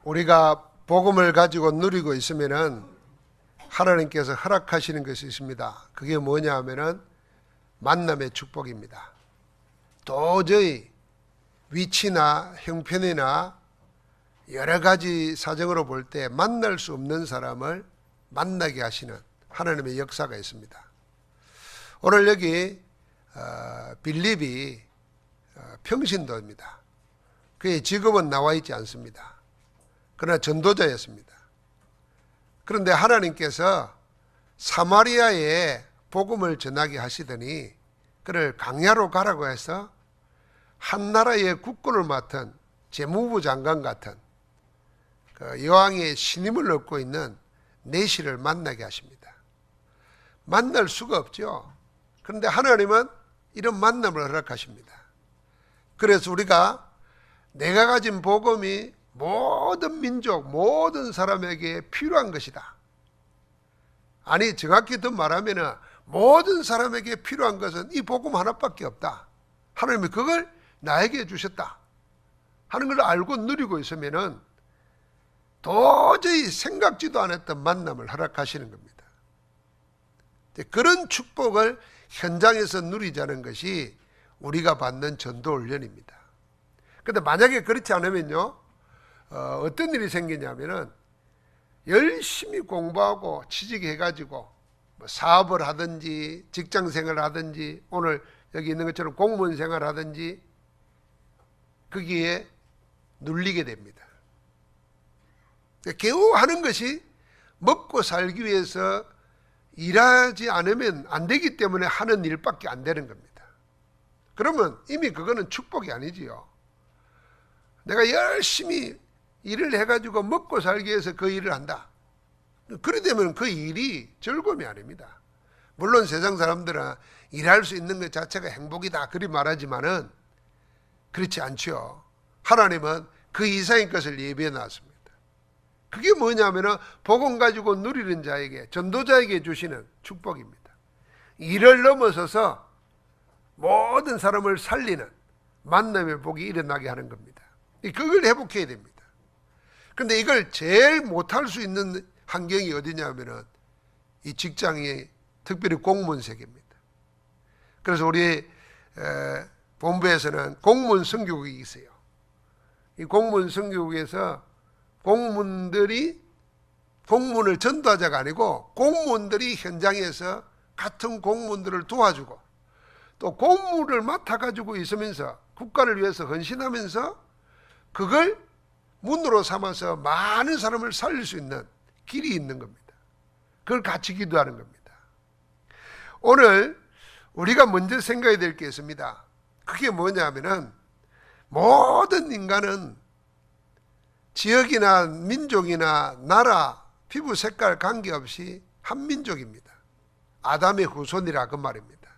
우리가 복음을 가지고 누리고 있으면은 하나님께서 허락하시는 것이 있습니다. 그게 뭐냐 하면은 만남의 축복입니다. 도저히 위치나 형편이나 여러 가지 사정으로 볼 때 만날 수 없는 사람을 만나게 하시는 하나님의 역사가 있습니다. 오늘 여기 빌립이 평신도입니다. 그의 직업은 나와 있지 않습니다. 그러나 전도자였습니다. 그런데 하나님께서 사마리아에 복음을 전하게 하시더니 그를 강야로 가라고 해서 한 나라의 국군을 맡은 재무부 장관 같은 그 여왕의 신임을 얻고 있는 내시를 만나게 하십니다. 만날 수가 없죠. 그런데 하나님은 이런 만남을 허락하십니다. 그래서 우리가 내가 가진 복음이 모든 민족, 모든 사람에게 필요한 것이다. 아니, 정확히 더 말하면 모든 사람에게 필요한 것은 이 복음 하나밖에 없다. 하나님이 그걸 나에게 주셨다 하는 걸 알고 누리고 있으면 도저히 생각지도 않았던 만남을 허락하시는 겁니다. 그런 축복을 현장에서 누리자는 것이 우리가 받는 전도 훈련입니다. 그런데 만약에 그렇지 않으면요, 어떤 일이 생기냐면은 열심히 공부하고 취직해가지고 사업을 하든지 직장생활을 하든지 오늘 여기 있는 것처럼 공무원 생활을 하든지 거기에 눌리게 됩니다. 겨우 하는 것이 먹고 살기 위해서 일하지 않으면 안 되기 때문에 하는 일밖에 안 되는 겁니다. 그러면 이미 그거는 축복이 아니지요. 내가 열심히 일을 해가지고 먹고 살기 위해서 그 일을 한다. 그래 되면 그 일이 즐거움이 아닙니다. 물론 세상 사람들은 일할 수 있는 것 자체가 행복이다 그리 말하지만은 그렇지 않죠. 하나님은 그 이상의 것을 예비해 놨습니다. 그게 뭐냐면은 복음 가지고 누리는 자에게, 전도자에게 주시는 축복입니다. 일을 넘어서서 모든 사람을 살리는 만남의 복이 일어나게 하는 겁니다. 그걸 회복해야 됩니다. 그런데 이걸 제일 못할 수 있는 환경이 어디냐면은 이 직장이 특별히 공무원 세계입니다. 그래서 우리 본부에서는 공무원 선교국이 있어요. 이 공무원 선교국에서 공무원들이 공무원을 전도하자가 아니고 공무원들이 현장에서 같은 공무원들을 도와주고 또 공무를 맡아가지고 있으면서 국가를 위해서 헌신하면서 그걸 문으로 삼아서 많은 사람을 살릴 수 있는 길이 있는 겁니다. 그걸 같이 기도하는 겁니다. 오늘 우리가 먼저 생각해야 될 게 있습니다. 그게 뭐냐면은 모든 인간은 지역이나 민족이나 나라, 피부 색깔 관계없이 한 민족입니다. 아담의 후손이라 그 말입니다.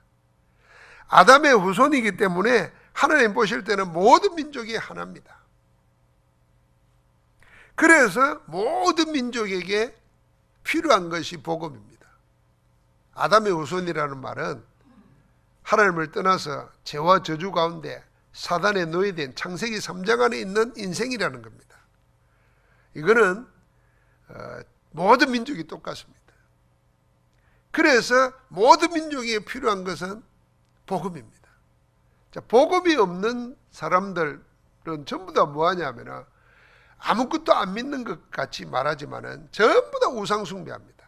아담의 후손이기 때문에 하나님 보실 때는 모든 민족이 하나입니다. 그래서 모든 민족에게 필요한 것이 복음입니다. 아담의 후손이라는 말은 하나님을 떠나서 죄와 저주 가운데 사단에 노예된 창세기 3장 안에 있는 인생이라는 겁니다. 이거는 모든 민족이 똑같습니다. 그래서 모든 민족에게 필요한 것은 복음입니다. 자, 복음이 없는 사람들은 전부 다 뭐하냐면 아무것도 안 믿는 것 같이 말하지만은 전부 다 우상 숭배합니다.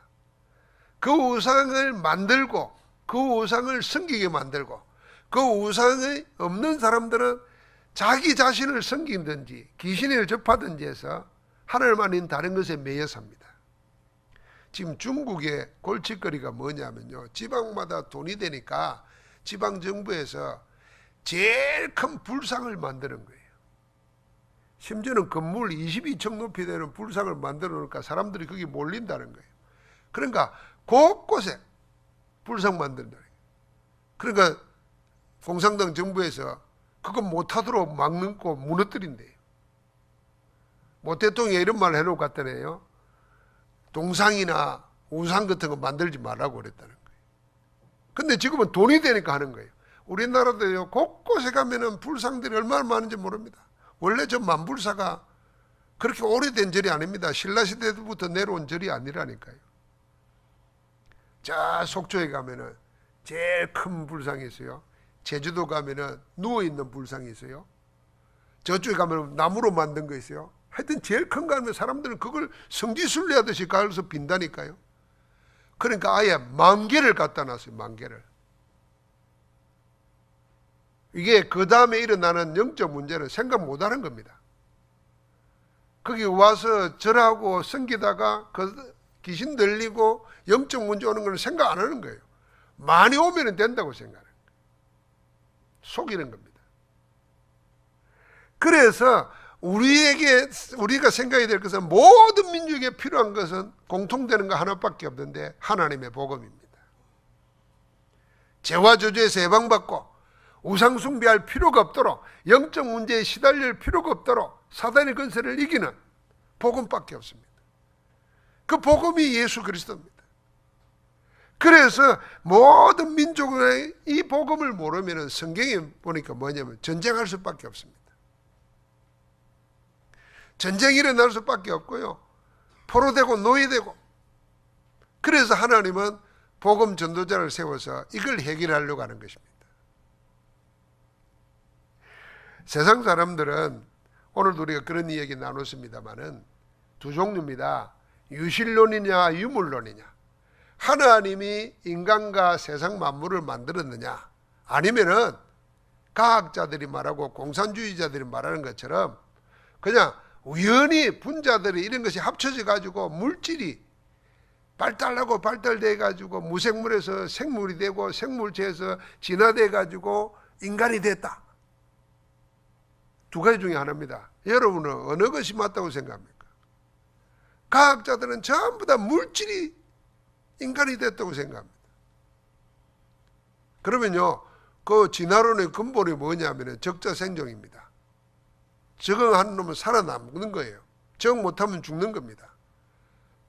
그 우상을 만들고 그 우상을 섬기게 만들고 그 우상이 없는 사람들은 자기 자신을 섬기든지 귀신을 접하든지 해서 하나님 아닌 다른 것에 매여 삽니다. 지금 중국의 골칫거리가 뭐냐면요, 지방마다 돈이 되니까 지방정부에서 제일 큰 불상을 만드는 거예요. 심지어는 건물 22층 높이 되는 불상을 만들어 놓으니까 사람들이 거기 몰린다는 거예요. 그러니까 곳곳에 불상 만든다. 그러니까 공산당 정부에서 그거 못하도록 막는고 무너뜨린대요. 모 대통령이 이런 말을 해놓고 갔다네요. 동상이나 우상 같은 거 만들지 말라고 그랬다는 거예요. 근데 지금은 돈이 되니까 하는 거예요. 우리나라도요, 곳곳에 가면은 불상들이 얼마나 많은지 모릅니다. 원래 저 만불사가 그렇게 오래된 절이 아닙니다. 신라시대 때부터 내려온 절이 아니라니까요. 자, 속초에 가면은 제일 큰 불상이 있어요. 제주도 가면은 누워있는 불상이 있어요. 저쪽에 가면 나무로 만든 거 있어요. 하여튼 제일 큰 거 하면 사람들은 그걸 성지순례하듯이 가서 빈다니까요. 그러니까 아예 10,000개를 갖다 놨어요. 10,000개를. 이게 그 다음에 일어나는 영적 문제는 생각 못하는 겁니다. 거기 와서 절하고 섬기다가 그 귀신 들리고 영적 문제 오는 걸 생각 안 하는 거예요. 많이 오면 된다고 생각하는 거예요. 속이는 겁니다. 그래서 우리가 생각해야 될 것은 모든 민족에 필요한 것은 공통되는 거 하나밖에 없는데 하나님의 복음입니다. 죄와 저주에서 해방받고 우상 숭배할 필요가 없도록 영적 문제에 시달릴 필요가 없도록 사단의 권세를 이기는 복음밖에 없습니다. 그 복음이 예수 그리스도입니다. 그래서 모든 민족의 이 복음을 모르면 성경에 보니까 뭐냐면 전쟁할 수밖에 없습니다. 전쟁이 일어날 수밖에 없고요. 포로되고 노예되고. 그래서 하나님은 복음 전도자를 세워서 이걸 해결하려고 하는 것입니다. 세상 사람들은 오늘도 우리가 그런 이야기 나눴습니다마는 두 종류입니다. 유실론이냐 유물론이냐. 하나님이 인간과 세상 만물을 만들었느냐, 아니면은 과학자들이 말하고 공산주의자들이 말하는 것처럼 그냥 우연히 분자들이 이런 것이 합쳐져 가지고 물질이 발달하고 발달돼 가지고 무생물에서 생물이 되고 생물체에서 진화돼 가지고 인간이 됐다. 두 가지 중에 하나입니다. 여러분은 어느 것이 맞다고 생각합니까? 과학자들은 전부 다 물질이 인간이 됐다고 생각합니다. 그러면요, 그 진화론의 근본이 뭐냐면 적자생존입니다. 적응하는 놈은 살아남는 거예요. 적응 못하면 죽는 겁니다.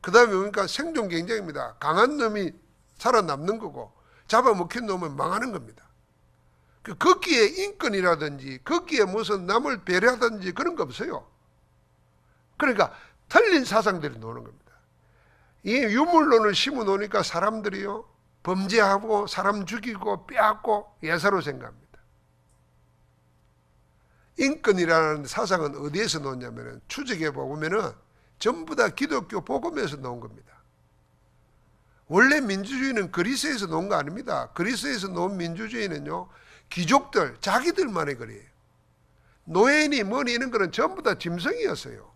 그 다음에 보니까 생존 경쟁입니다. 강한 놈이 살아남는 거고 잡아먹힌 놈은 망하는 겁니다. 거기에 인권이라든지 거기에 무슨 남을 배려하든지 그런 거 없어요. 그러니까 틀린 사상들이 노는 겁니다. 이 유물론을 심어 놓으니까 사람들이요, 범죄하고 사람 죽이고 빼앗고 예사로 생각합니다. 인권이라는 사상은 어디에서 놓냐면 추적해 보면은 전부 다 기독교 복음에서 놓은 겁니다. 원래 민주주의는 그리스에서 놓은 거 아닙니다. 그리스에서 놓은 민주주의는요, 귀족들 자기들만의 거리예요. 노예니 뭐니 이런 거는 전부 다 짐승이었어요.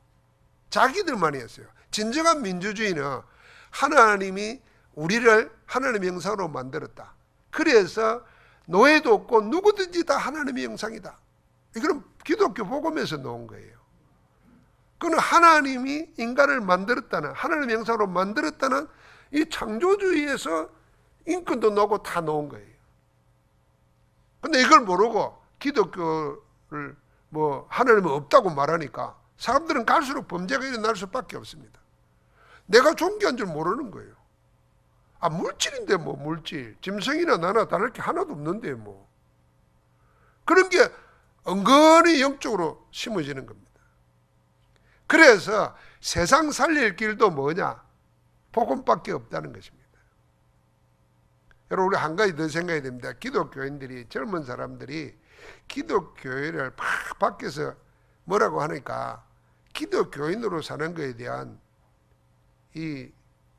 자기들만이었어요. 진정한 민주주의는 하나님이 우리를 하나님의 형상으로 만들었다. 그래서 노예도 없고 누구든지 다 하나님의 형상이다. 이거는 기독교 복음에서 놓은 거예요. 그는 하나님이 인간을 만들었다는, 하나님의 형상으로 만들었다는 이 창조주의에서 인권도 놓고 다 놓은 거예요. 근데 이걸 모르고 기독교를 하나님은 없다고 말하니까 사람들은 갈수록 범죄가 일어날 수밖에 없습니다. 내가 존귀한 줄 모르는 거예요. 아, 물질인데 물질. 짐승이나 나나 다를 게 하나도 없는데 그런 게 은근히 영적으로 심어지는 겁니다. 그래서 세상 살릴 길도 뭐냐? 복음밖에 없다는 것입니다. 여러분, 우리 한 가지 더 생각해야 됩니다. 기독교인들이, 젊은 사람들이 기독교회를 밖에서 뭐라고 하니까 기독교인으로 사는 것에 대한 이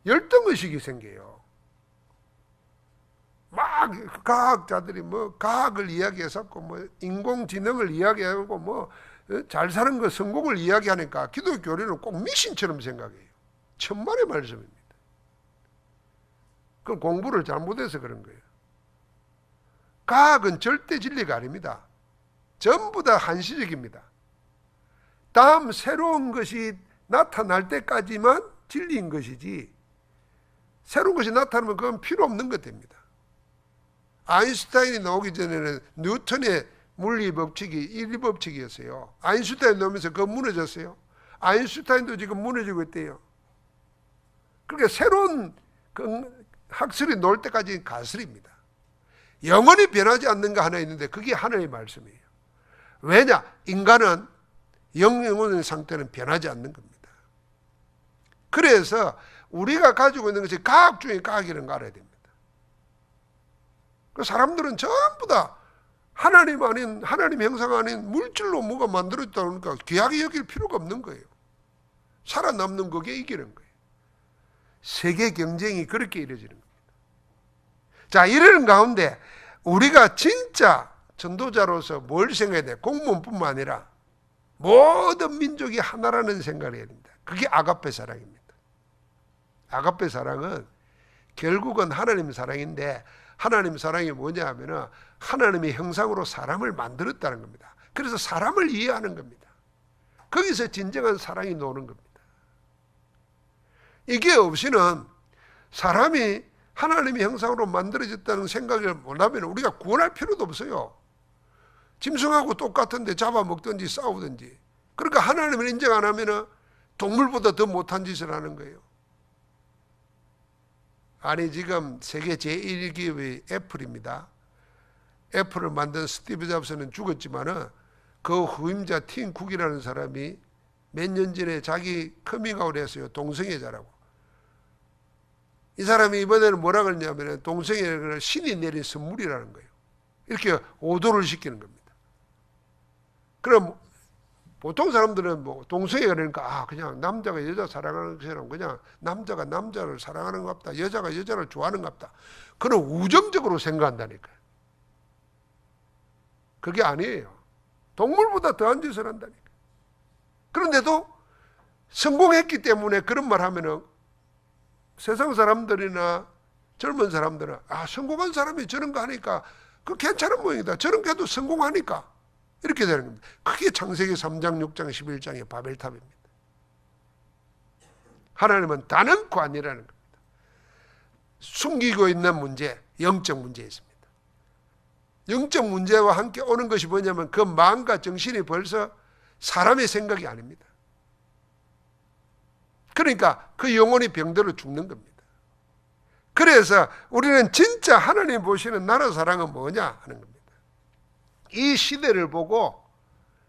열등의식이 생겨요. 막 과학자들이 과학을 이야기해서 인공지능을 이야기하고 잘 사는 거 성공을 이야기하니까 기독교인은 꼭 미신처럼 생각해요. 천만의 말씀입니다. 그건 공부를 잘못해서 그런 거예요. 과학은 절대 진리가 아닙니다. 전부 다 한시적입니다. 다음 새로운 것이 나타날 때까지만 진리인 것이지, 새로운 것이 나타나면 그건 필요 없는 것 됩니다. 아인슈타인이 나오기 전에는 뉴턴의 물리 법칙이 1위 법칙이었어요. 아인슈타인 나오면서 그거 무너졌어요. 아인슈타인도 지금 무너지고 있대요. 그러니까 새로운 학설이 나올 때까지 가설입니다. 영원히 변하지 않는 거 하나 있는데 그게 하나의 말씀이에요. 왜냐? 인간은 영혼의 상태는 변하지 않는 겁니다. 그래서 우리가 가지고 있는 것이 과학 중에 과학이라는 걸 알아야 됩니다. 그 사람들은 전부 다 하나님 아닌, 하나님 형상 아닌 물질로 뭐가 만들어졌다 그러니까 귀하게 여길 필요가 없는 거예요. 살아남는 거기에 이기는 거예요. 세계 경쟁이 그렇게 이루어지는 겁니다. 자, 이러는 가운데 우리가 진짜 전도자로서 뭘 생각해야 돼? 공무원뿐만 아니라 모든 민족이 하나라는 생각을 해야 됩니다. 그게 아가페 사랑입니다. 아가페 사랑은 결국은 하나님 사랑인데, 하나님 사랑이 뭐냐 하면은 하나님의 형상으로 사람을 만들었다는 겁니다. 그래서 사람을 이해하는 겁니다. 거기서 진정한 사랑이 노는 겁니다. 이게 없이는 사람이 하나님의 형상으로 만들어졌다는 생각을 못하면 우리가 구원할 필요도 없어요. 짐승하고 똑같은데 잡아먹든지 싸우든지. 그러니까 하나님을 인정 안 하면 동물보다 더 못한 짓을 하는 거예요. 아니, 지금 세계 제1기업의 애플입니다. 애플을 만든 스티브 잡스는 죽었지만은 그 후임자 팀 쿡이라는 사람이 몇 년 전에 자기 커밍아웃 했어요. 동성애자라고. 이 사람이 이번에는 뭐라 그러냐면 동성애를 신이 내린 선물이라는 거예요. 이렇게 오도를 시키는 겁니다. 그럼 보통 사람들은 뭐 동성애가 그러니까 그냥 남자가 여자 사랑하는 것처럼 그냥 남자가 남자를 사랑하는 것 같다. 여자가 여자를 좋아하는 것 같다. 그런 우정적으로 생각한다니까요. 그게 아니에요. 동물보다 더한 짓을 한다니까요. 그런데도 성공했기 때문에 그런 말 하면은 세상 사람들이나 젊은 사람들은 성공한 사람이 저런 거 하니까 그 괜찮은 모양이다. 저런 게 해도 성공하니까 이렇게 되는 겁니다. 그게 창세기 3장, 6장, 11장의 바벨탑입니다. 하나님은 단언코 아니라는 겁니다. 숨기고 있는 문제, 영적 문제 있습니다. 영적 문제와 함께 오는 것이 뭐냐면 그 마음과 정신이 벌써 사람의 생각이 아닙니다. 그러니까 그 영혼이 병들어 죽는 겁니다. 그래서 우리는 진짜 하나님 보시는 나라 사랑은 뭐냐 하는 겁니다. 이 시대를 보고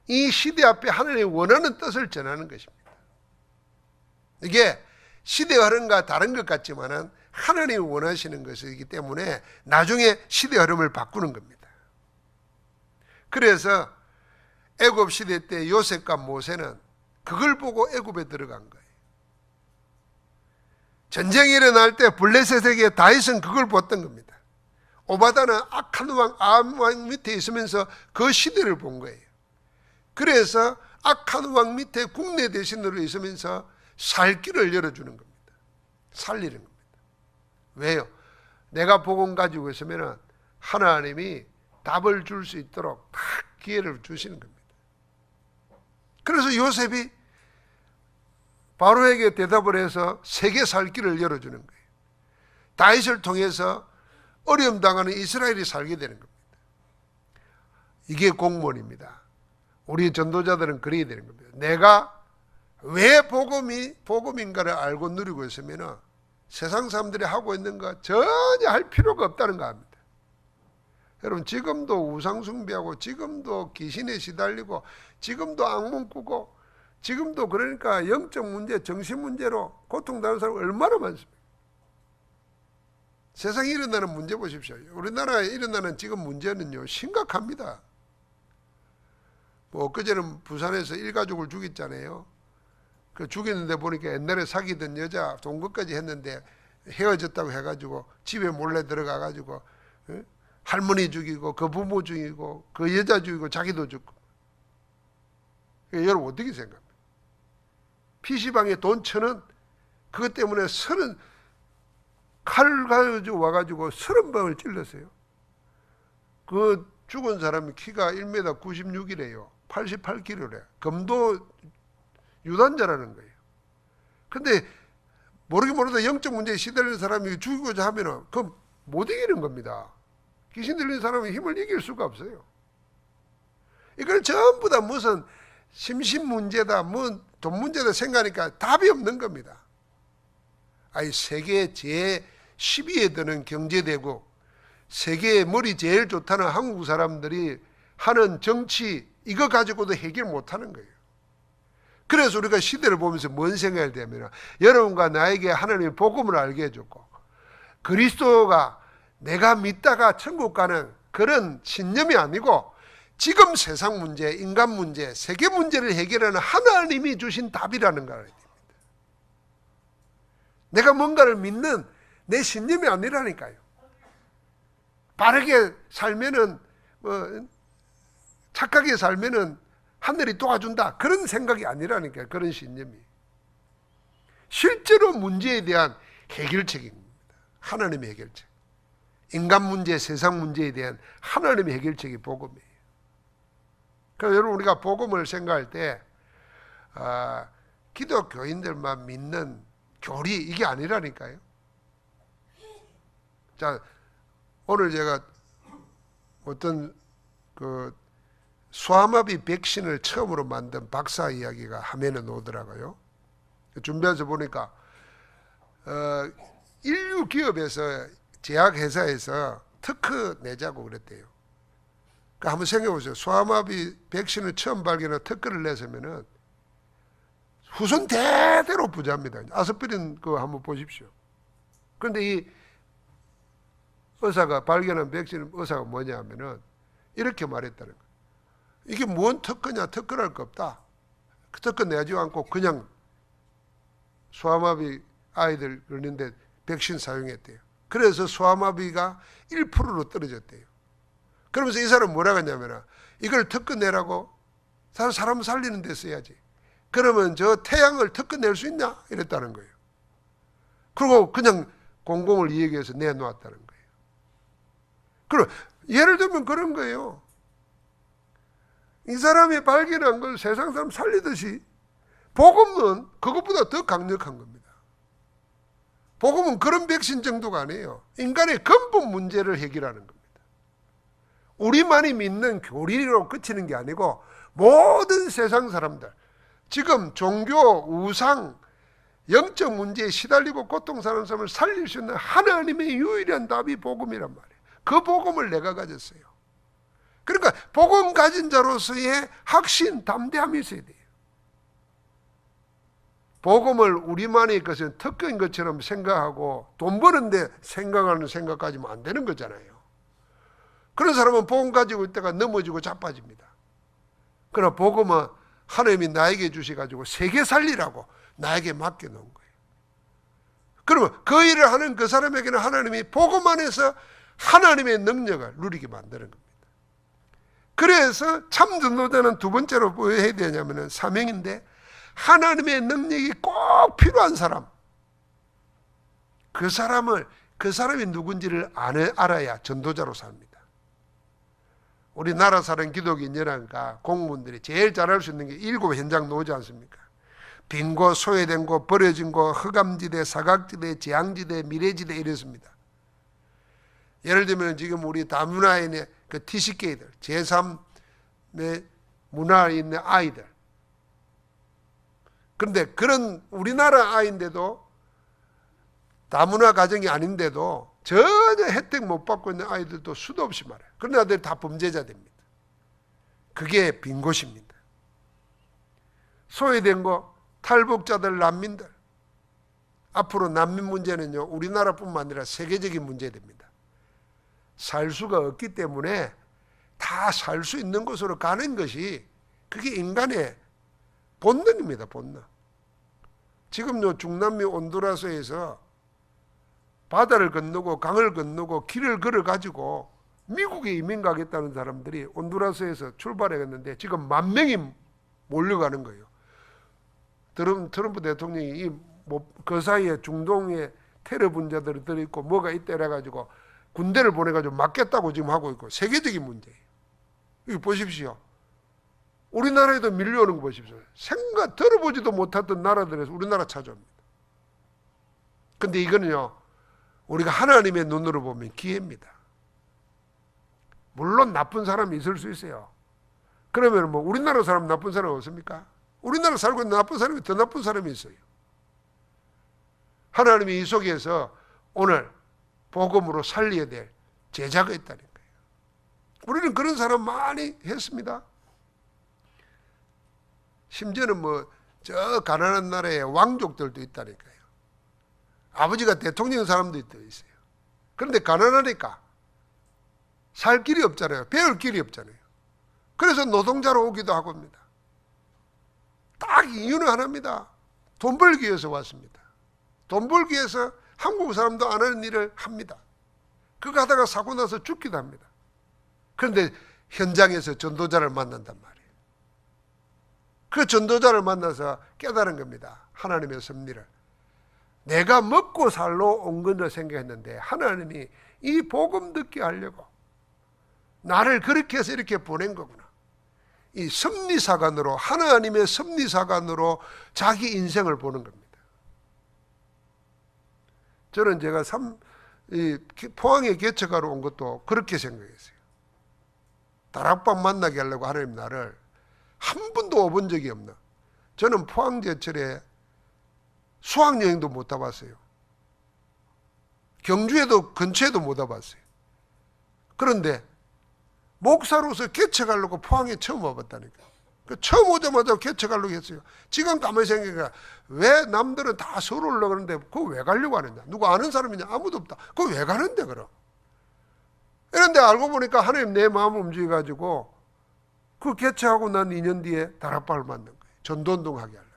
이 시대 앞에 하나님이 원하는 뜻을 전하는 것입니다. 이게 시대의 흐름과 다른 것 같지만은 하나님이 원하시는 것이기 때문에 나중에 시대 흐름을 바꾸는 겁니다. 그래서 애굽 시대 때 요셉과 모세는 그걸 보고 애굽에 들어간 거예요. 전쟁이 일어날 때 블레셋에게 다윗은 그걸 봤던 겁니다. 오바다는 악한 왕, 아함 왕 밑에 있으면서 그 시대를 본 거예요. 그래서 악한 왕 밑에 국내 대신으로 있으면서 살 길을 열어주는 겁니다. 살리는 겁니다. 왜요? 내가 복음 가지고 있으면 하나님이 답을 줄 수 있도록 다 기회를 주시는 겁니다. 그래서 요셉이 바로에게 대답을 해서 세계 살 길을 열어주는 거예요. 다윗을 통해서 어려움 당하는 이스라엘이 살게 되는 겁니다. 이게 공무원입니다. 우리 전도자들은 그래야 되는 겁니다. 내가 왜 복음인가를 알고 누리고 있으면 세상 사람들이 하고 있는 거 전혀 할 필요가 없다는 거 압니다. 여러분, 지금도 우상숭배하고 지금도 귀신에 시달리고 지금도 악몽 꾸고 지금도 그러니까 영적 문제, 정신 문제로 고통당하는 사람 얼마나 많습니까? 세상에 일어나는 문제 보십시오. 우리나라에 일어나는 지금 문제는요 심각합니다. 뭐 엊그제는 부산에서 일가족을 죽였잖아요. 그 죽였는데 보니까 옛날에 사귀던 여자 동거까지 했는데 헤어졌다고 해가지고 집에 몰래 들어가가지고 할머니 죽이고 그 부모 죽이고 그 여자 죽이고 자기도 죽고. 여러분 어떻게 생각합니까? PC방에 돈 1,000원 그것 때문에 칼 가지고 와가지고 30방을 찔렀어요. 그 죽은 사람이 키가 1m 96이래요. 88kg래. 검도 유단자라는 거예요. 근데 모르게 모르다 영적 문제에 시달리는 사람이 죽이고자 하면은 그건 못 이기는 겁니다. 귀신 들린 사람은 힘을 이길 수가 없어요. 이걸 전부 다 무슨 심신 문제다, 뭐 돈 문제다 생각하니까 답이 없는 겁니다. 아니, 세계 제10위에 드는 경제대국, 세계의 머리 제일 좋다는 한국 사람들이 하는 정치, 이거 가지고도 해결 못하는 거예요. 그래서 우리가 시대를 보면서 뭔 생각을 되면 여러분과 나에게 하나님의 복음을 알게 해줬고 그리스도가 내가 믿다가 천국 가는 그런 신념이 아니고 지금 세상 문제, 인간 문제, 세계 문제를 해결하는 하나님이 주신 답이라는 걸 알아야 됩니다. 내가 뭔가를 믿는 내 신념이 아니라니까요. 바르게 살면은 착하게 살면은 하늘이 도와준다 그런 생각이 아니라니까요. 그런 신념이 실제로 문제에 대한 해결책입니다. 하나님의 해결책. 인간 문제, 세상 문제에 대한 하나님의 해결책이 복음이에요. 그래서 여러분 우리가 복음을 생각할 때 기독교인들만 믿는 교리 이게 아니라니까요. 자, 오늘 제가 어떤 소아마비 백신을 처음으로 만든 박사 이야기가 화면에 나오더라고요. 준비해서 보니까 인류 기업에서 제약회사에서 특허 내자고 그랬대요. 그러니까 한번 생각해 보세요. 소아마비 백신을 처음 발견한 특허를 냈으면은 후손 대대로 부자입니다. 아스피린 그거 한번 보십시오. 그런데 이 의사가 발견한 백신 의사가 뭐냐 하면은 이렇게 말했다는 거예요. 이게 뭔 특허냐? 특허할 거 없다. 그 특허 내지 않고 그냥 소아마비 아이들 그러는데 백신 사용했대요. 그래서 소아마비가 1%로 떨어졌대요. 그러면서 이 사람은 뭐라고 했냐면 이걸 특허 내라고 사람 살리는 데 써야지. 그러면 저 태양을 특허 낼 수 있냐? 이랬다는 거예요. 그리고 그냥 공공을 이야기해서 내놓았다는 거예요. 그럼 예를 들면 그런 거예요. 이 사람이 발견한 걸 세상 사람 살리듯이 복음은 그것보다 더 강력한 겁니다. 복음은 그런 백신 정도가 아니에요. 인간의 근본 문제를 해결하는 겁니다. 우리만이 믿는 교리로 그치는 게 아니고 모든 세상 사람들 지금 종교, 우상, 영적 문제에 시달리고 고통사는 사람을 살릴 수 있는 하나님의 유일한 답이 복음이란 말이에요. 그 복음을 내가 가졌어요. 그러니까 복음 가진 자로서의 확신, 담대함이 있어야 돼요. 복음을 우리만의 것은 특권인 것처럼 생각하고 돈 버는데 생각하는 생각까지면 안 되는 거잖아요. 그런 사람은 복음 가지고 있다가 넘어지고 자빠집니다. 그러나 복음은 하나님이 나에게 주셔가지고 세계 살리라고 나에게 맡겨놓은 거예요. 그러면 그 일을 하는 그 사람에게는 하나님이 복음 안에서 하나님의 능력을 누리게 만드는 겁니다. 그래서 참 전도자는 두 번째로 뭐 해야 되냐면 사명인데 하나님의 능력이 꼭 필요한 사람, 그 사람이 누군지를 알아야 전도자로 삽니다. 우리나라 사람 기독인 연합과 공무원들이 제일 잘할 수 있는 게 7 현장 나오지 않습니까? 빈 곳, 소외된 곳, 버려진 곳, 흑암지대, 사각지대, 재앙지대, 미래지대 이랬습니다. 예를 들면 지금 우리 다문화에 있는 그 TCK들, 제3의 문화에 있는 아이들. 그런데 그런 우리나라 아이인데도 다문화 가정이 아닌데도 전혀 혜택 못 받고 있는 아이들도 수도 없이 많아요. 그런 아이들이 다 범죄자 됩니다. 그게 빈 곳입니다. 소외된 곳, 탈북자들, 난민들. 앞으로 난민 문제는요, 우리나라뿐만 아니라 세계적인 문제 됩니다. 살 수가 없기 때문에 다 살 수 있는 곳으로 가는 것이 그게 인간의 본능입니다. 본능. 지금요 중남미 온두라스에서 바다를 건너고 강을 건너고 길을 걸어가지고 미국에 이민 가겠다는 사람들이 온두라스에서 출발했는데 지금 10,000명이 몰려가는 거예요. 트럼프 대통령이 그 사이에 중동에 테러 분자들이 들어있고 뭐가 있다 해가지고 군대를 보내가지고 막겠다고 지금 하고 있고 세계적인 문제예요. 이거 보십시오. 우리나라에도 밀려오는 거 보십시오. 생각 들어보지도 못했던 나라들에서 우리나라 찾아옵니다. 근데 이거는요, 우리가 하나님의 눈으로 보면 기회입니다. 물론 나쁜 사람이 있을 수 있어요. 그러면 뭐 우리나라 사람 나쁜 사람 없습니까? 우리나라 살고 있는 나쁜 사람이 더 나쁜 사람이 있어요. 하나님이 이 속에서 오늘 복음으로 살려야 될 제자가 있다는 거예요. 우리는 그런 사람 많이 했습니다. 심지어는 저 가난한 나라에 왕족들도 있다니까요. 아버지가 대통령 사람도 있어요. 그런데 가난하니까 살 길이 없잖아요. 배울 길이 없잖아요. 그래서 노동자로 오기도 하고 합니다. 딱 이유는 하나입니다. 돈 벌기 위해서 왔습니다. 돈 벌기 위해서 한국 사람도 안 하는 일을 합니다. 그거 하다가 사고 나서 죽기도 합니다. 그런데 현장에서 전도자를 만난단 말이에요. 그 전도자를 만나서 깨달은 겁니다. 하나님의 섭리를. 내가 먹고 살러 온 건을 생각했는데 하나님이 이 복음 듣게 하려고 나를 그렇게 해서 이렇게 보낸 거구나. 이 섭리사관으로, 하나님의 섭리사관으로 자기 인생을 보는 겁니다. 저는 제가 포항에 개척하러 온 것도 그렇게 생각했어요. 다락방 만나게 하려고 하나님 나를 한 번도 와본 적이 없나. 저는 포항제철에 수학여행도 못 와봤어요. 경주에도 근처에도 못 와봤어요. 그런데 목사로서 개척하려고 포항에 처음 와봤다니까. 처음 오자마자 개척하려고 했어요. 지금 가만히 생각해보니까 왜 남들은 다 서울 올라고 그러는데 그거 왜 가려고 하느냐. 누구 아는 사람이냐. 아무도 없다. 그거 왜 가는데 그럼. 그런데 알고 보니까 하나님 내 마음을 움직여가지고 그 개척하고 난 2년 뒤에 다락방을 만든 거예요. 전도운동하게 하려고.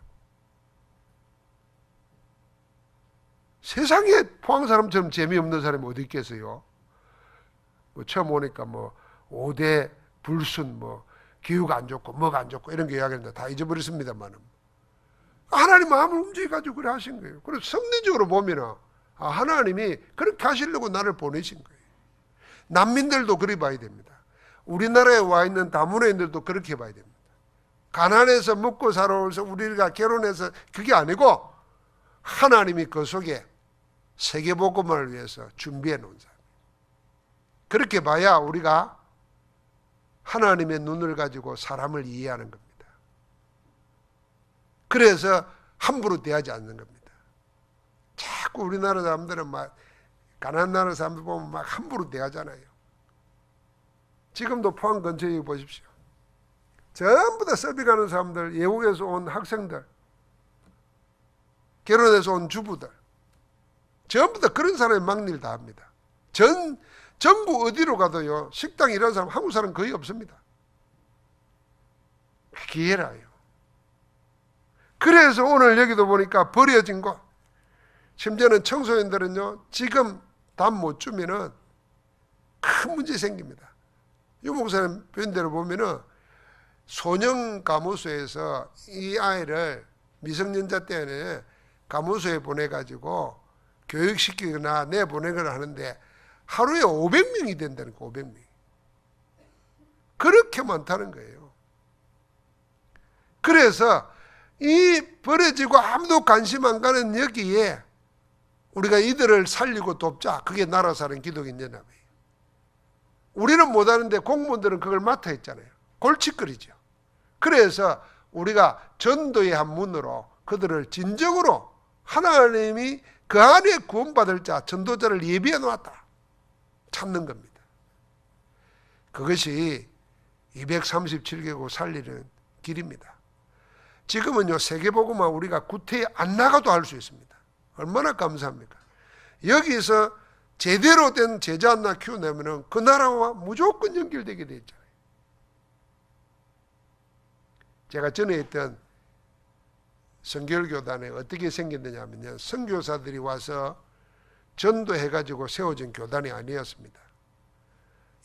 세상에 포항 사람처럼 재미없는 사람이 어디 있겠어요. 처음 오니까 5대 불순, 기후가 안 좋고, 뭐가 안 좋고, 이런 게 이야기했는데 다 잊어버렸습니다만. 하나님 마음을 움직여가지고 그래 하신 거예요. 그래서 섭리적으로 보면, 하나님이 그렇게 하시려고 나를 보내신 거예요. 난민들도 그리 봐야 됩니다. 우리나라에 와 있는 다문화인들도 그렇게 봐야 됩니다. 가난해서 먹고 살아서 우리가 결혼해서 그게 아니고, 하나님이 그 속에 세계복음을 위해서 준비해 놓은 사람. 그렇게 봐야 우리가 하나님의 눈을 가지고 사람을 이해하는 겁니다. 그래서 함부로 대하지 않는 겁니다. 자꾸 우리나라 사람들은 가난한 나라 사람들 보면 함부로 대하잖아요. 지금도 포항 근처에 보십시오. 전부 다 서비 가는 사람들, 외국에서 온 학생들, 결혼해서 온 주부들, 전부 다 그런 사람이 막일 다 합니다. 전국 어디로 가도요, 식당 일하는 사람, 한국 사람 거의 없습니다. 기회라요. 그래서 오늘 여기도 보니까 버려진 곳, 심지어는 청소년들은요, 지금 답 못 주면은 큰 문제 생깁니다. 유 목사님 표현대로 보면은 소년 가무소에서 이 아이를 미성년자 때는 가무소에 보내가지고 교육시키거나 내보내거나 하는데 하루에 500명이 된다는 거예요. 500명. 그렇게 많다는 거예요. 그래서 이 버려지고 아무도 관심 안 가는 여기에 우리가 이들을 살리고 돕자. 그게 나라 사는 기독인 연합이에요. 우리는 못하는데 공무원들은 그걸 맡아 했잖아요. 골칫거리죠. 그래서 우리가 전도의 한 문으로 그들을 진정으로 하나님이 그 안에 구원받을 자, 전도자를 예비해 놓았다. 찾는 겁니다. 그것이 237개국 살리는 길입니다. 지금은요, 세계복음화 우리가 구태에 안 나가도 할 수 있습니다. 얼마나 감사합니까? 여기서 제대로 된 제자 하나 키워내면 그 나라와 무조건 연결되게 돼 있잖아요. 제가 전에 있던 성결교단에 어떻게 생겼느냐 하면요, 선교사들이 와서 전도해가지고 세워진 교단이 아니었습니다.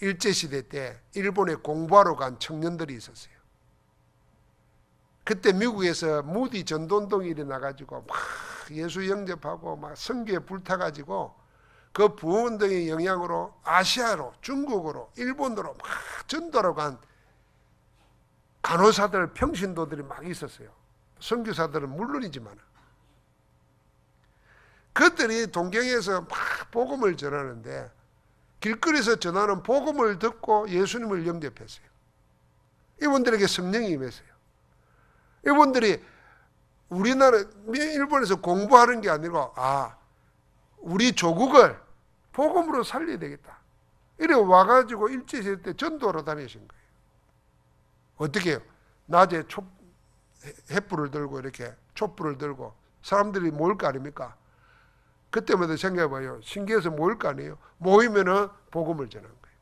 일제시대 때 일본에 공부하러 간 청년들이 있었어요. 그때 미국에서 무디 전도운동이 일어나가지고 막 예수 영접하고 막 선교에 불타가지고 그 부흥운동의 영향으로 아시아로, 중국으로, 일본으로 막 전도하러 간 간호사들, 평신도들이 막 있었어요. 선교사들은 물론이지만 그들이 동경에서 막 복음을 전하는데 길거리에서 전하는 복음을 듣고 예수님을 영접했어요. 이분들에게 성령이 임했어요. 이분들이 우리나라, 일본에서 공부하는 게 아니고 우리 조국을 복음으로 살려야 되겠다. 이래 와가지고 일제시대 때 전도하러 다니신 거예요. 어떻게 해요? 낮에 횃불을 들고 이렇게 촛불을 들고 사람들이 모일 거 아닙니까? 그때마다 생각해봐요. 신기해서 모일 거 아니에요. 모이면은 복음을 전한 거예요.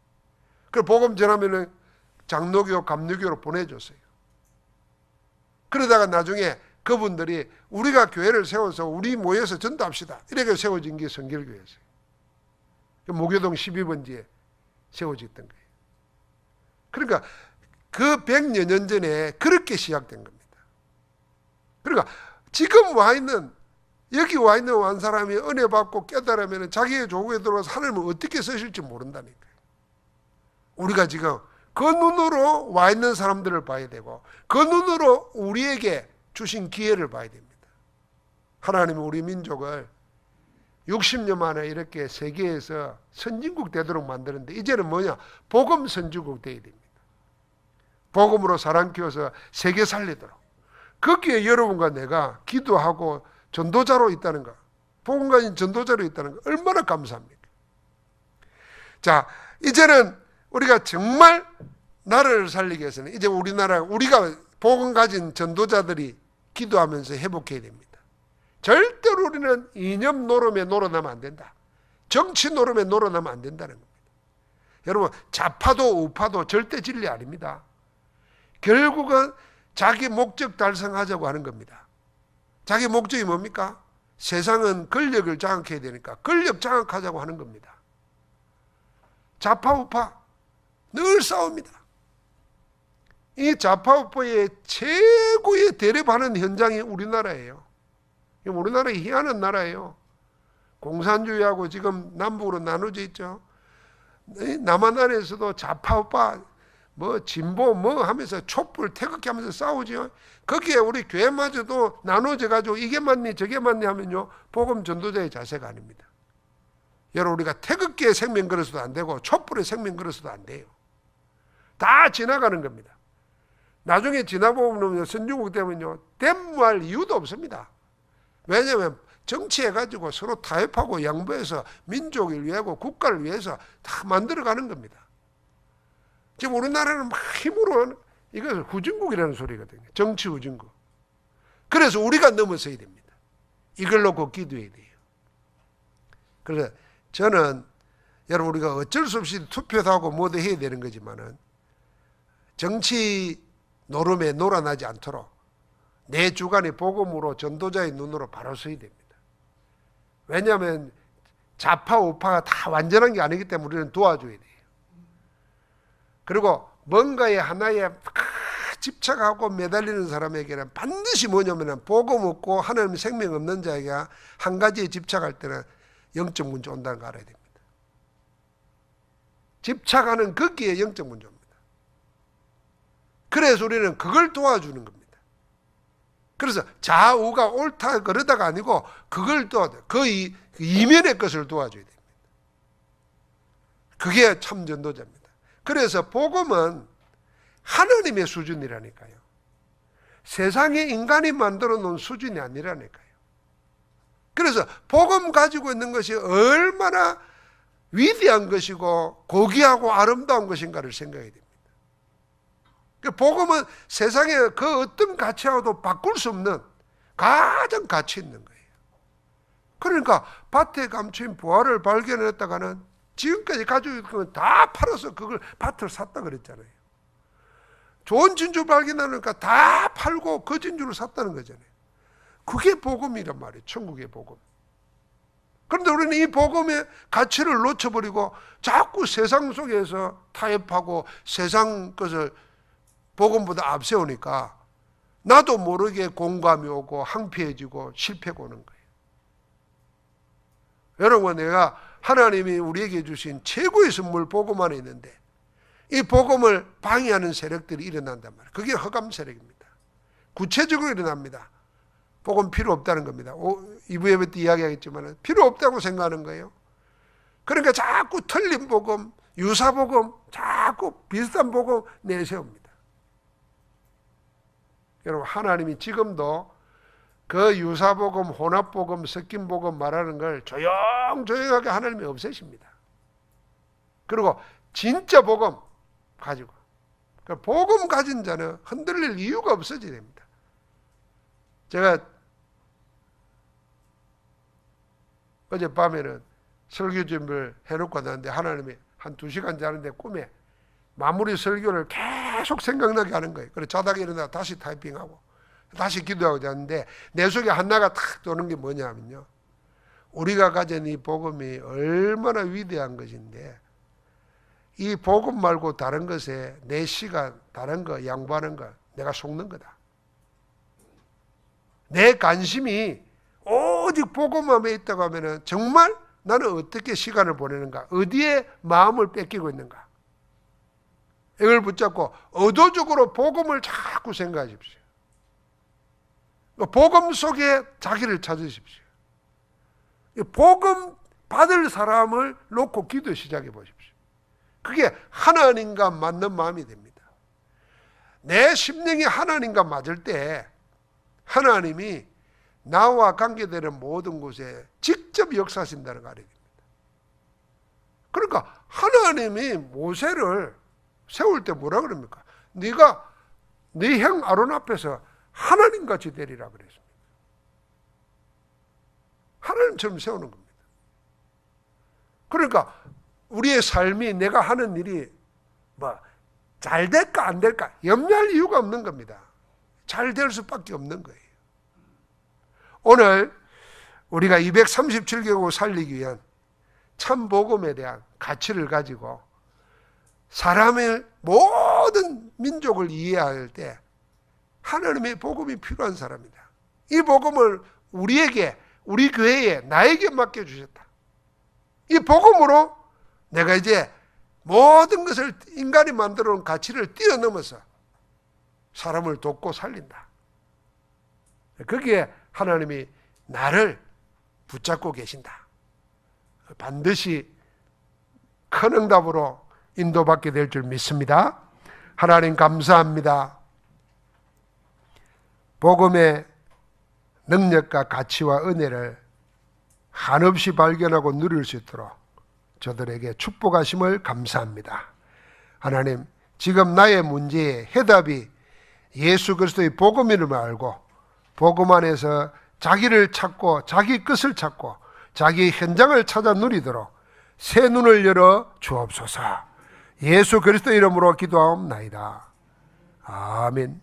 그 복음 전하면은 장로교, 감리교로 보내줬어요. 그러다가 나중에 그분들이 우리가 교회를 세워서 우리 모여서 전도합시다. 이렇게 세워진 게 성결교회였어요. 모교동 12번지에 세워졌던 거예요. 그러니까 그 100여 년 전에 그렇게 시작된 겁니다. 그러니까 지금 여기 와 있는 한 사람이 은혜 받고 깨달으면 자기의 조국에 들어가서 하나님을 어떻게 쓰실지 모른다니까요. 우리가 지금 그 눈으로 와 있는 사람들을 봐야 되고 그 눈으로 우리에게 주신 기회를 봐야 됩니다. 하나님은 우리 민족을 60년 만에 이렇게 세계에서 선진국 되도록 만드는데 이제는 뭐냐? 복음 선진국 되어야 됩니다. 복음으로 사람 키워서 세계 살리도록. 거기에 여러분과 내가 기도하고 전도자로 있다는 거, 복음 가진 전도자로 있다는 거 얼마나 감사합니까? 자, 이제는 우리가 정말 나라를 살리기 위해서는 이제 우리가 복음 가진 전도자들이 기도하면서 회복해야 됩니다. 절대로 우리는 이념 노름에 놀아나면 안 된다. 정치 노름에 놀아나면 안 된다는 겁니다. 여러분, 좌파도 우파도 절대 진리 아닙니다. 결국은 자기 목적 달성하자고 하는 겁니다. 자기 목적이 뭡니까? 세상은 권력을 장악해야 되니까 권력 장악하자고 하는 겁니다. 좌파 우파 늘 싸웁니다. 이 좌파 우파의 최고의 대립하는 현장이 우리나라예요. 우리나라 희한한 나라예요. 공산주의하고 지금 남북으로 나눠져 있죠. 남한 안에서도 좌파 우파 진보 하면서 촛불 태극기 하면서 싸우죠. 거기에 우리 교회마저도 나눠져 가지고 이게 맞니 저게 맞니 하면요, 복음 전도자의 자세가 아닙니다. 여러분, 우리가 태극기에 생명 걸어서도 안 되고 촛불에 생명 걸어서도 안 돼요. 다 지나가는 겁니다. 나중에 지나보면 선진국 되면요, 대무할 이유도 없습니다. 왜냐하면 정치해가지고 서로 타협하고 양보해서 민족을 위하고 국가를 위해서 다 만들어가는 겁니다. 지금 우리나라는 막 힘으로 이것을 후진국이라는 소리거든요. 정치 후진국. 그래서 우리가 넘어서야 됩니다. 이걸 놓고 기도해야 돼요. 그래서 저는 여러분, 우리가 어쩔 수 없이 투표도 하고 뭐도 해야 되는 거지만은 정치 노름에 놀아나지 않도록 내 주관의 복음으로 전도자의 눈으로 바로 서야 됩니다. 왜냐하면 좌파 우파가 다 완전한 게 아니기 때문에 우리는 도와줘야 돼요. 그리고 뭔가에 하나에 집착하고 매달리는 사람에게는 반드시 뭐냐면 복음 없고 하나님 생명 없는 자에게 한 가지에 집착할 때는 영적 문제 온다는 거 알아야 됩니다. 집착하는 거기에 영적 문제 옵니다. 그래서 우리는 그걸 도와주는 겁니다. 그래서 좌우가 옳다 그러다가 아니고 그걸 그 이면의 것을 도와줘야 됩니다. 그게 참 전도자입니다. 그래서 복음은 하나님의 수준이라니까요. 세상에 인간이 만들어 놓은 수준이 아니라니까요. 그래서 복음 가지고 있는 것이 얼마나 위대한 것이고 고귀하고 아름다운 것인가를 생각해야 됩니다. 복음은 세상에 그 어떤 가치하고도 바꿀 수 없는 가장 가치 있는 거예요. 그러니까 밭에 감추인 부활을 발견했다가는 지금까지 가지고 있는 건 다 팔아서 그걸 밭을 샀다 그랬잖아요. 좋은 진주 발견하니까 다 팔고 그 진주를 샀다는 거잖아요. 그게 복음이란 말이에요. 천국의 복음. 그런데 우리는 이 복음의 가치를 놓쳐버리고 자꾸 세상 속에서 타협하고 세상 것을 복음보다 앞세우니까 나도 모르게 공감이 오고 항피해지고 실패가 오는 거예요. 여러분, 내가 하나님이 우리에게 주신 최고의 선물 복음 안에 있는데 이 복음을 방해하는 세력들이 일어난단 말이에요. 그게 흑암 세력입니다. 구체적으로 일어납니다. 복음 필요 없다는 겁니다. 2부 예배 때 이야기하겠지만 필요 없다고 생각하는 거예요. 그러니까 자꾸 틀린 복음, 유사 복음, 자꾸 비슷한 복음 내세웁니다. 여러분, 하나님이 지금도 그 유사복음, 혼합복음, 섞인복음 말하는 걸 조용조용하게 하나님이 없애십니다. 그리고 진짜 복음 가지고, 복음 가진 자는 흔들릴 이유가 없어져야 됩니다. 제가 어젯밤에는 설교 준비를 해놓고 났는데 하나님이 한 2시간 자는데 꿈에 마무리 설교를 계속 생각나게 하는 거예요. 그래서 자다가 일어나 다시 타이핑하고 다시 기도하고 잤는데 내 속에 하나가 탁 도는 게 뭐냐면요, 우리가 가진 이 복음이 얼마나 위대한 것인데 이 복음 말고 다른 것에 내 시간 다른 거 양보하는 거 내가 속는 거다. 내 관심이 오직 복음함에 있다고 하면 정말 나는 어떻게 시간을 보내는가, 어디에 마음을 뺏기고 있는가, 이걸 붙잡고 의도적으로 복음을 자꾸 생각하십시오. 복음 속에 자기를 찾으십시오. 복음 받을 사람을 놓고 기도 시작해 보십시오. 그게 하나님과 맞는 마음이 됩니다. 내 심령이 하나님과 맞을 때 하나님이 나와 관계되는 모든 곳에 직접 역사하신다는 거 알아야 됩니다. 그러니까 하나님이 모세를 세울 때 뭐라 그럽니까? 네가 네 형 아론 앞에서 하나님같이 되리라 그랬습니다. 하나님처럼 세우는 겁니다. 그러니까 우리의 삶이 내가 하는 일이 잘 될까 안 될까 염려할 이유가 없는 겁니다. 잘 될 수밖에 없는 거예요. 오늘 우리가 237개국 살리기 위한 참 복음에 대한 가치를 가지고 사람의 모든 민족을 이해할 때 하나님의 복음이 필요한 사람이다. 이 복음을 우리에게, 우리 교회에, 나에게 맡겨주셨다. 이 복음으로 내가 이제 모든 것을 인간이 만들어 놓은 가치를 뛰어넘어서 사람을 돕고 살린다. 거기에 하나님이 나를 붙잡고 계신다. 반드시 큰 응답으로 인도받게 될 줄 믿습니다. 하나님 감사합니다. 복음의 능력과 가치와 은혜를 한없이 발견하고 누릴 수 있도록 저들에게 축복하심을 감사합니다. 하나님, 지금 나의 문제의 해답이 예수 그리스도의 복음임을 알고 복음 안에서 자기를 찾고 자기 뜻을 찾고 자기 현장을 찾아 누리도록 새 눈을 열어 주옵소서. 예수 그리스도 이름으로 기도하옵나이다. 아멘.